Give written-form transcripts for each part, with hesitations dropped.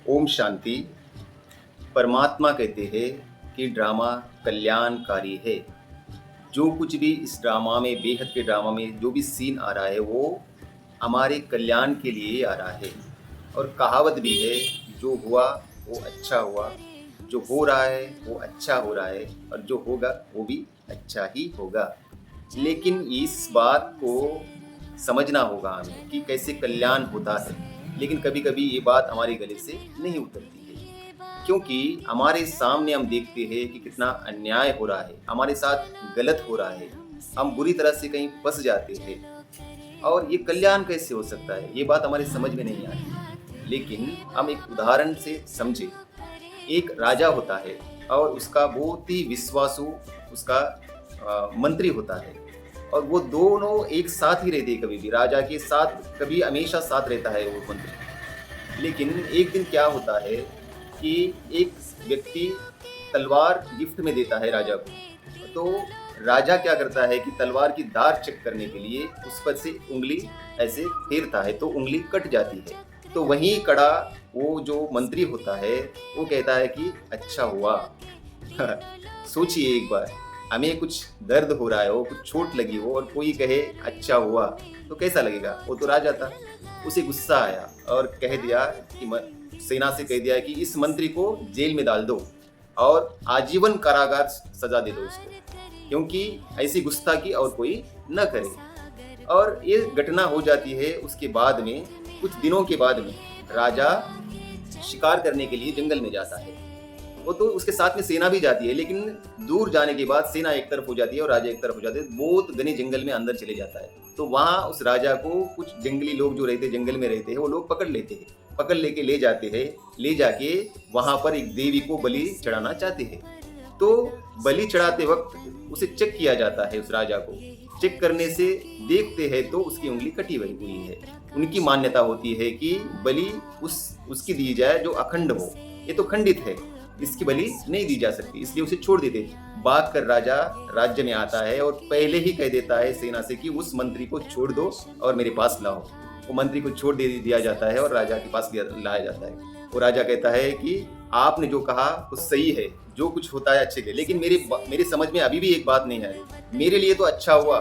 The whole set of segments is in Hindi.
ओम शांति। परमात्मा कहते हैं कि ड्रामा कल्याणकारी है। जो कुछ भी इस ड्रामा में, बेहद के ड्रामा में जो भी सीन आ रहा है वो हमारे कल्याण के लिए ही आ रहा है। और कहावत भी है, जो हुआ वो अच्छा हुआ, जो हो रहा है वो अच्छा हो रहा है, और जो होगा वो भी अच्छा ही होगा। लेकिन इस बात को समझना होगा हमें कि कैसे कल्याण होता है। लेकिन कभी कभी ये बात हमारे गले से नहीं उतरती है, क्योंकि हमारे सामने हम देखते हैं कि कितना अन्याय हो रहा है, हमारे साथ गलत हो रहा है। हम बुरी तरह से कहीं फंस जाते हैं, और ये कल्याण कैसे हो सकता है, ये बात हमारे समझ में नहीं आती। लेकिन हम एक उदाहरण से समझे। एक राजा होता है और उसका बहुत ही विश्वासु उसका मंत्री होता है, और वो दोनों एक साथ ही रहते हैं। कभी भी राजा के साथ, कभी हमेशा साथ रहता है वो मंत्री। लेकिन एक दिन क्या होता है कि एक व्यक्ति तलवार गिफ्ट में देता है राजा को। तो राजा क्या करता है कि तलवार की धार चेक करने के लिए उस पर से उंगली ऐसे फेरता है, तो उंगली कट जाती है। तो वहीं कड़ा वो जो मंत्री होता है वो कहता है कि अच्छा हुआ। सोचिए एक बार, हमें कुछ दर्द हो रहा हो, कुछ चोट लगी हो, और कोई कहे अच्छा हुआ, तो कैसा लगेगा। वो तो राजा था, उसे गुस्सा आया और कह दिया कि सेना से कह दिया कि इस मंत्री को जेल में डाल दो और आजीवन कारागार सजा दे दो उसको, क्योंकि ऐसी गुस्ताखी और कोई न करे। और ये घटना हो जाती है। उसके बाद में, कुछ दिनों के बाद में, राजा शिकार करने के लिए जंगल में जाता है। वो तो उसके साथ में सेना भी जाती है, लेकिन दूर जाने के बाद सेना एक तरफ हो जाती है और राजा एक तरफ हो जाते हैं। बहुत घने जंगल में अंदर चले जाता है। तो वहाँ उस राजा को कुछ जंगली लोग जो रहते, जंगल में रहते हैं, वो लोग पकड़ लेते हैं। पकड़ लेके ले जाते हैं। ले जाके वहाँ पर एक देवी को बलि चढ़ाना चाहते हैं। तो बलि चढ़ाते वक्त उसे चेक किया जाता है। उस राजा को चेक करने से देखते हैं तो उसकी उंगली कटी हुई है। उनकी मान्यता होती है कि बलि उसकी दी जाए जो अखंड हो। ये तो खंडित है, इसकी बलि नहीं दी जा सकती, इसलिए उसे छोड़ देते। भाग कर राजा राज्य में आता है और पहले ही कह देता है सेना से कि उस मंत्री को छोड़ दो और मेरे पास लाओ। वो मंत्री को छोड़ दे दिया जाता है और राजा के पास लाया जाता है। वो राजा कहता है कि आपने जो कहा वो सही है, जो कुछ होता है अच्छे के लिए, लेकिन मेरे समझ में अभी भी एक बात नहीं आई। मेरे लिए तो अच्छा हुआ,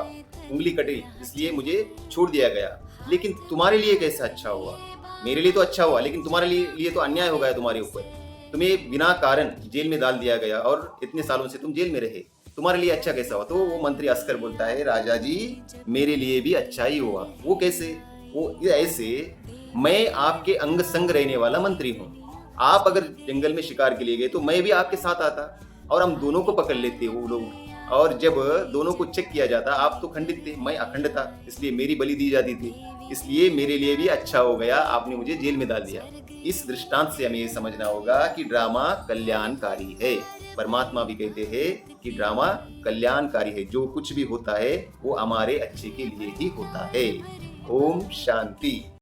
उंगली कटी इसलिए मुझे छोड़ दिया गया, लेकिन तुम्हारे लिए कैसा अच्छा हुआ। मेरे लिए तो अच्छा हुआ, लेकिन तुम्हारे लिए तो अन्याय हो गया तुम्हारे ऊपर। तुम्हें बिना कारण जेल में डाल दिया गया और इतने सालों से तुम जेल में रहे। तुम्हारे लिए अच्छा कैसा हुआ। तो वो मंत्री हंसकर बोलता है, राजा जी मेरे लिए भी अच्छा ही हुआ। वो कैसे। वो ऐसे, मैं आपके अंग संग रहने वाला मंत्री हूँ। आप अगर जंगल में शिकार के लिए गए तो मैं भी आपके साथ आता और हम दोनों को पकड़ लेते वो लोग। और जब दोनों को चेक किया जाता, आप तो खंडित थे, मैं अखंड था, इसलिए मेरी बलि दी जाती थी। इसलिए मेरे लिए भी अच्छा हो गया, आपने मुझे जेल में डाल दिया। इस दृष्टांत से हमें ये समझना होगा कि ड्रामा कल्याणकारी है। परमात्मा भी कहते हैं कि ड्रामा कल्याणकारी है। जो कुछ भी होता है वो हमारे अच्छे के लिए ही होता है। ओम शांति।